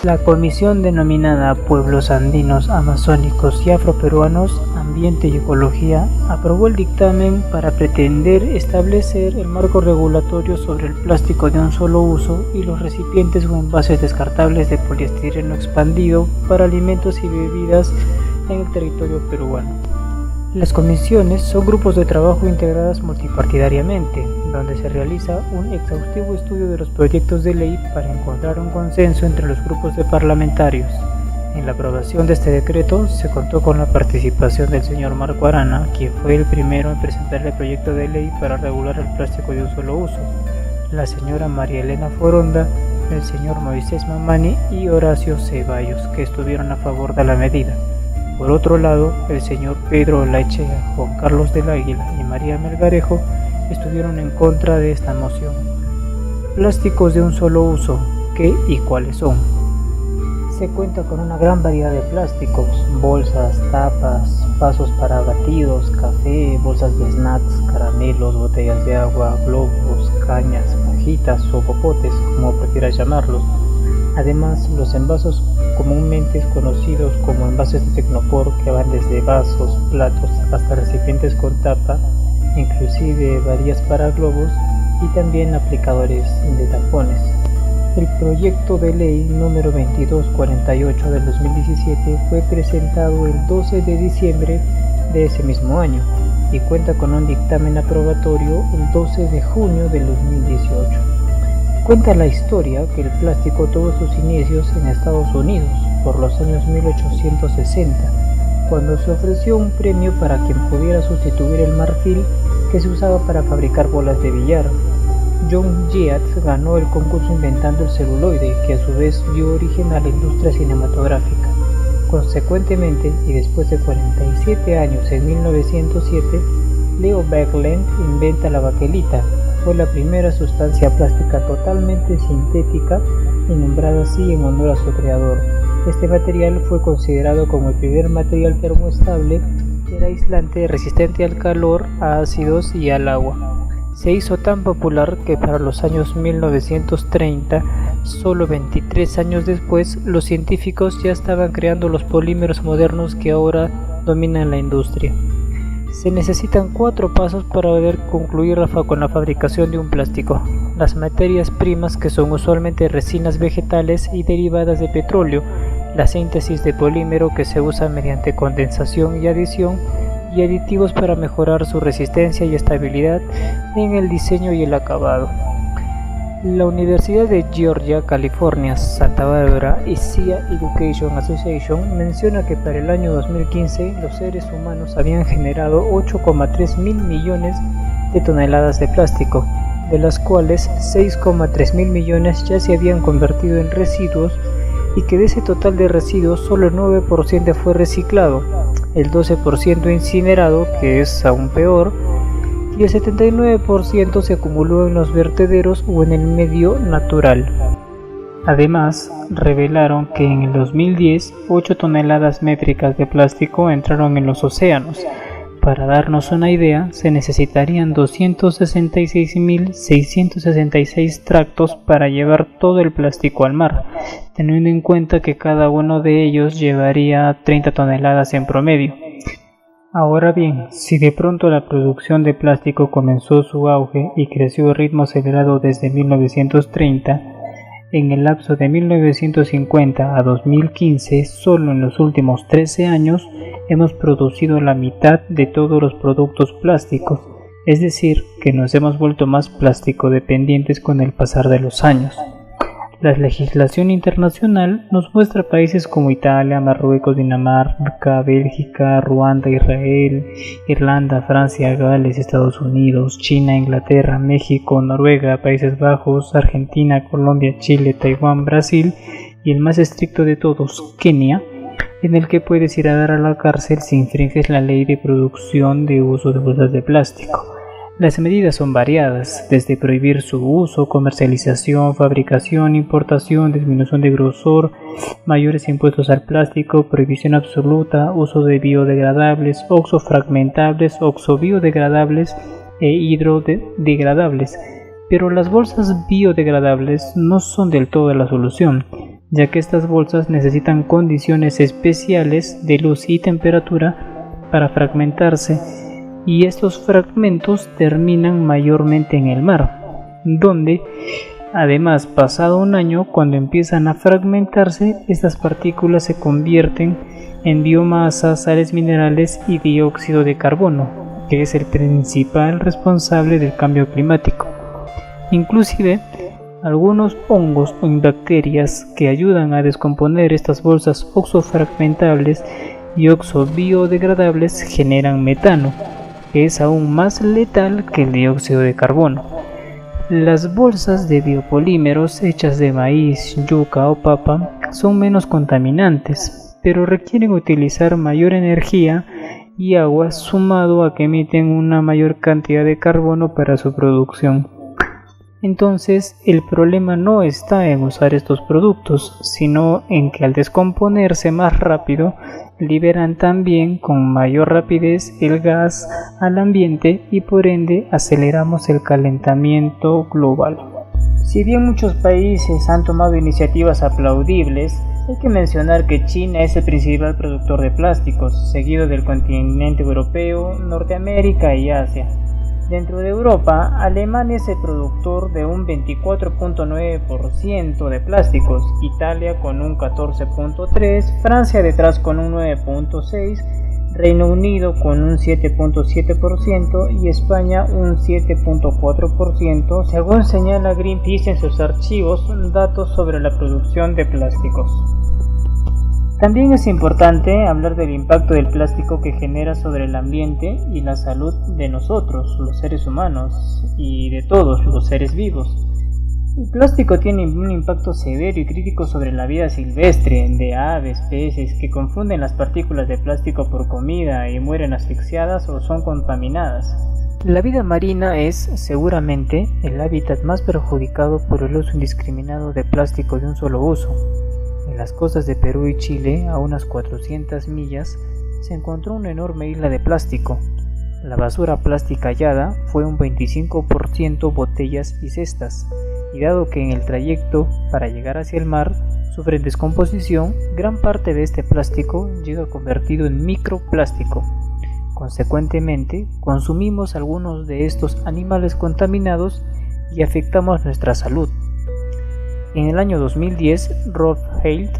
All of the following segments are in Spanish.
La comisión denominada Pueblos Andinos, Amazónicos y Afroperuanos, Ambiente y Ecología aprobó el dictamen para pretender establecer el marco regulatorio sobre el plástico de un solo uso y los recipientes o envases descartables de poliestireno expandido para alimentos y bebidas en el territorio peruano. Las comisiones son grupos de trabajo integradas multipartidariamente, donde se realiza un exhaustivo estudio de los proyectos de ley para encontrar un consenso entre los grupos de parlamentarios. En la aprobación de este decreto se contó con la participación del señor Marco Arana, quien fue el primero en presentar el proyecto de ley para regular el plástico de un solo uso, la señora María Elena Foronda, el señor Moisés Mamani y Horacio Ceballos, que estuvieron a favor de la medida. Por otro lado, el señor Pedro Olaechea, Juan Carlos del Águila y María Melgarejo estuvieron en contra de esta moción. Plásticos de un solo uso, ¿qué y cuáles son? Se cuenta con una gran variedad de plásticos: bolsas, tapas, vasos para batidos, café, bolsas de snacks, caramelos, botellas de agua, globos, cañas, fajitas o popotes, como prefieras llamarlos. Además, los envases comúnmente conocidos como envases de Tecnopor, que van desde vasos, platos hasta recipientes con tapa, inclusive varillas para globos y también aplicadores de tampones. El proyecto de ley número 2248 del 2017 fue presentado el 12 de diciembre de ese mismo año y cuenta con un dictamen aprobatorio el 12 de junio del 2018. Cuenta la historia que el plástico tuvo sus inicios en Estados Unidos por los años 1860, cuando se ofreció un premio para quien pudiera sustituir el marfil que se usaba para fabricar bolas de billar. John Giat ganó el concurso inventando el celuloide, que a su vez dio origen a la industria cinematográfica. Consecuentemente, y después de 47 años, en 1907, Leo Baekeland inventa la baquelita. Fue la primera sustancia plástica totalmente sintética y nombrada así en honor a su creador. Este material fue considerado como el primer material termoestable que era aislante, resistente al calor, a ácidos y al agua. Se hizo tan popular que para los años 1930, solo 23 años después, los científicos ya estaban creando los polímeros modernos que ahora dominan la industria. Se necesitan 4 pasos para poder concluir con la fabricación de un plástico. Las materias primas, que son usualmente resinas vegetales y derivadas de petróleo, la síntesis de polímero, que se usa mediante condensación y adición, y aditivos para mejorar su resistencia y estabilidad en el diseño y el acabado. La Universidad de Georgia, California, Santa Bárbara y SIA Education Association menciona que para el año 2015 los seres humanos habían generado 8,3 mil millones de toneladas de plástico, de las cuales 6,3 mil millones ya se habían convertido en residuos, y que de ese total de residuos solo el 9% fue reciclado, el 12% incinerado, que es aún peor, y el 79% se acumuló en los vertederos o en el medio natural. Además, revelaron que en el 2010 8 toneladas métricas de plástico entraron en los océanos. Para darnos una idea, se necesitarían 266.666 tractos para llevar todo el plástico al mar, teniendo en cuenta que cada uno de ellos llevaría 30 toneladas en promedio. Ahora bien, si de pronto la producción de plástico comenzó su auge y creció a ritmo acelerado desde 1930, en el lapso de 1950 a 2015, solo en los últimos 13 años, hemos producido la mitad de todos los productos plásticos, es decir, que nos hemos vuelto más plástico dependientes con el pasar de los años. La legislación internacional nos muestra países como Italia, Marruecos, Dinamarca, Bélgica, Ruanda, Israel, Irlanda, Francia, Gales, Estados Unidos, China, Inglaterra, México, Noruega, Países Bajos, Argentina, Colombia, Chile, Taiwán, Brasil y el más estricto de todos, Kenia, en el que puedes ir a dar a la cárcel si infringes la ley de producción de uso de bolsas de plástico. Las medidas son variadas, desde prohibir su uso, comercialización, fabricación, importación, disminución de grosor, mayores impuestos al plástico, prohibición absoluta, uso de biodegradables, oxofragmentables, oxobiodegradables e hidrodegradables. Pero las bolsas biodegradables no son del todo la solución, ya que estas bolsas necesitan condiciones especiales de luz y temperatura para fragmentarse, y estos fragmentos terminan mayormente en el mar, donde además, pasado un año, cuando empiezan a fragmentarse, estas partículas se convierten en biomasa, sales minerales y dióxido de carbono, que es el principal responsable del cambio climático. Inclusive, algunos hongos o bacterias que ayudan a descomponer estas bolsas oxofragmentables y oxobiodegradables generan metano, que es aún más letal que el dióxido de carbono. Las bolsas de biopolímeros hechas de maíz, yuca o papa son menos contaminantes, pero requieren utilizar mayor energía y agua, sumado a que emiten una mayor cantidad de carbono para su producción. Entonces, el problema no está en usar estos productos, sino en que al descomponerse más rápido, liberan también con mayor rapidez el gas al ambiente y por ende aceleramos el calentamiento global. Si bien muchos países han tomado iniciativas aplaudibles, hay que mencionar que China es el principal productor de plásticos, seguido del continente europeo, Norteamérica y Asia. Dentro de Europa, Alemania es el productor de un 24.9% de plásticos, Italia con un 14.3%, Francia detrás con un 9.6%, Reino Unido con un 7.7% y España un 7.4%, según señala Greenpeace en sus archivos datos sobre la producción de plásticos. También es importante hablar del impacto del plástico que genera sobre el ambiente y la salud de nosotros, los seres humanos, y de todos los seres vivos. El plástico tiene un impacto severo y crítico sobre la vida silvestre, de aves, peces, que confunden las partículas de plástico por comida y mueren asfixiadas o son contaminadas. La vida marina es, seguramente, el hábitat más perjudicado por el uso indiscriminado de plástico de un solo uso. En las costas de Perú y Chile, a unas 400 millas, se encontró una enorme isla de plástico. La basura plástica hallada fue un 25% botellas y cestas, y dado que en el trayecto para llegar hacia el mar sufren descomposición, gran parte de este plástico llega convertido en microplástico. Consecuentemente, consumimos algunos de estos animales contaminados y afectamos nuestra salud. En el año 2010, Rob Haidt,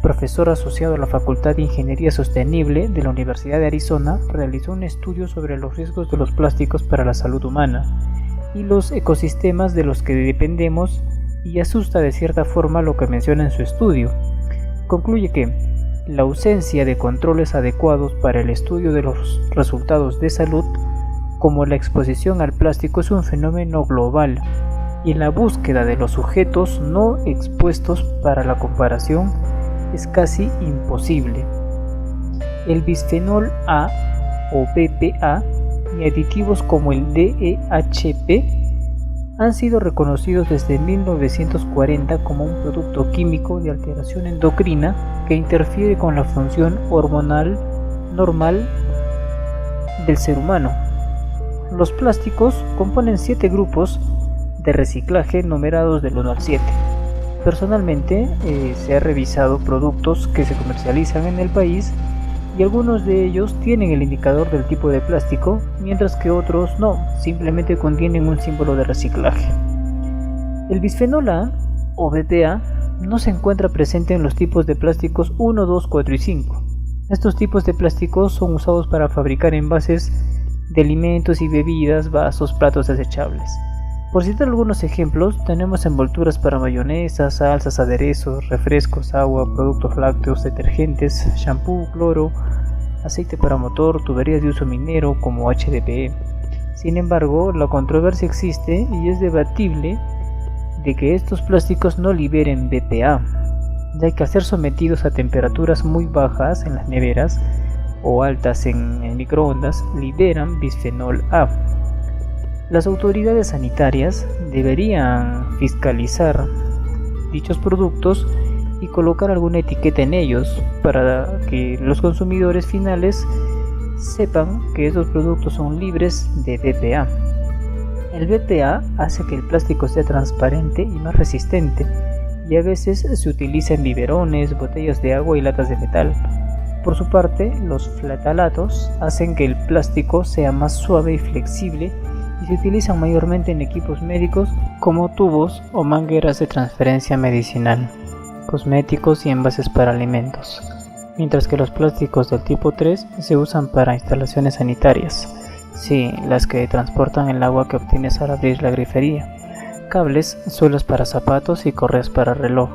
profesor asociado a la Facultad de Ingeniería Sostenible de la Universidad de Arizona, realizó un estudio sobre los riesgos de los plásticos para la salud humana y los ecosistemas de los que dependemos, y asusta de cierta forma lo que menciona en su estudio. Concluye que la ausencia de controles adecuados para el estudio de los resultados de salud, como la exposición al plástico, es un fenómeno global, y la búsqueda de los sujetos no expuestos para la comparación es casi imposible. El bisfenol A o BPA y aditivos como el DEHP han sido reconocidos desde 1940 como un producto químico de alteración endocrina que interfiere con la función hormonal normal del ser humano. Los plásticos componen 7 grupos de reciclaje numerados del 1 al 7. Personalmente se ha revisado productos que se comercializan en el país y algunos de ellos tienen el indicador del tipo de plástico, mientras que otros no, simplemente contienen un símbolo de reciclaje. El bisfenol A o BPA no se encuentra presente en los tipos de plásticos 1, 2, 4 y 5. Estos tipos de plásticos son usados para fabricar envases de alimentos y bebidas, vasos, platos desechables. Por citar algunos ejemplos, tenemos envolturas para mayonesas, salsas, aderezos, refrescos, agua, productos lácteos, detergentes, shampoo, cloro, aceite para motor, tuberías de uso minero como HDPE. Sin embargo, la controversia existe y es debatible de que estos plásticos no liberen BPA, ya que al ser sometidos a temperaturas muy bajas en las neveras o altas en microondas, liberan bisfenol A. Las autoridades sanitarias deberían fiscalizar dichos productos y colocar alguna etiqueta en ellos para que los consumidores finales sepan que estos productos son libres de BPA. El BPA hace que el plástico sea transparente y más resistente, y a veces se utiliza en biberones, botellas de agua y latas de metal. Por su parte, los flatalatos hacen que el plástico sea más suave y flexible y se utilizan mayormente en equipos médicos como tubos o mangueras de transferencia medicinal, cosméticos y envases para alimentos, mientras que los plásticos del tipo 3 se usan para instalaciones sanitarias, sí, las que transportan el agua que obtienes al abrir la grifería, cables, suelas para zapatos y correas para reloj.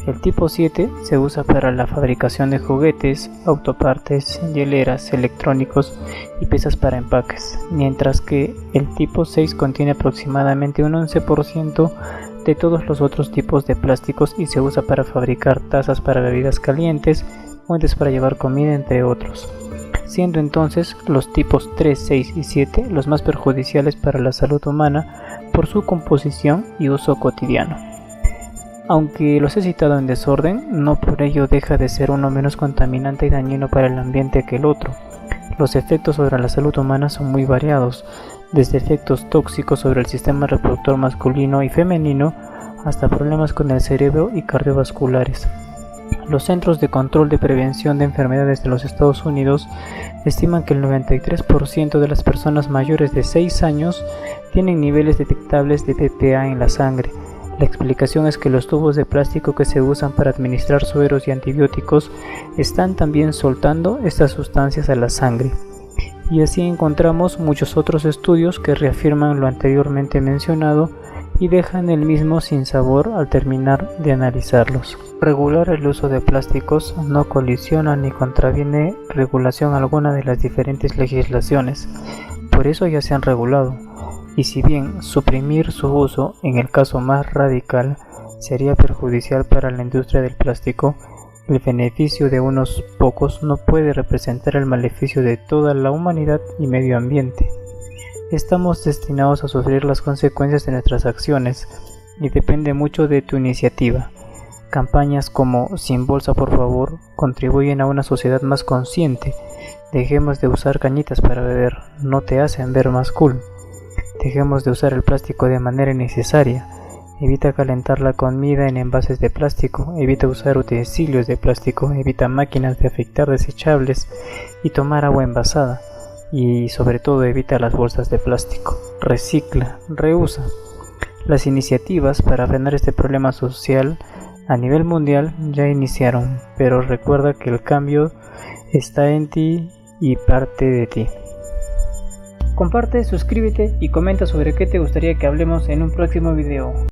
El tipo 7 se usa para la fabricación de juguetes, autopartes, hieleras, electrónicos y piezas para empaques, mientras que el tipo 6 contiene aproximadamente un 11% de todos los otros tipos de plásticos y se usa para fabricar tazas para bebidas calientes, moldes para llevar comida, entre otros, siendo entonces los tipos 3, 6 y 7 los más perjudiciales para la salud humana por su composición y uso cotidiano. Aunque los he citado en desorden, no por ello deja de ser uno menos contaminante y dañino para el ambiente que el otro. Los efectos sobre la salud humana son muy variados, desde efectos tóxicos sobre el sistema reproductor masculino y femenino hasta problemas con el cerebro y cardiovasculares. Los Centros de Control de Prevención de Enfermedades de los Estados Unidos estiman que el 93% de las personas mayores de 6 años tienen niveles detectables de BPA en la sangre. La explicación es que los tubos de plástico que se usan para administrar sueros y antibióticos están también soltando estas sustancias a la sangre. Y así encontramos muchos otros estudios que reafirman lo anteriormente mencionado y dejan el mismo sin sabor al terminar de analizarlos. Regular el uso de plásticos no colisiona ni contraviene regulación alguna de las diferentes legislaciones, por eso ya se han regulado. Y si bien suprimir su uso, en el caso más radical, sería perjudicial para la industria del plástico, el beneficio de unos pocos no puede representar el maleficio de toda la humanidad y medio ambiente. Estamos destinados a sufrir las consecuencias de nuestras acciones y depende mucho de tu iniciativa. Campañas como Sin bolsa por favor contribuyen a una sociedad más consciente. Dejemos de usar cañitas para beber, no te hacen ver más cool. Dejemos de usar el plástico de manera innecesaria. Evita calentar la comida en envases de plástico. Evita usar utensilios de plástico. Evita máquinas de afeitar desechables y tomar agua envasada. Y sobre todo evita las bolsas de plástico. Recicla, reusa. Las iniciativas para frenar este problema social a nivel mundial ya iniciaron, pero recuerda que el cambio está en ti y parte de ti. Comparte, suscríbete y comenta sobre qué te gustaría que hablemos en un próximo video.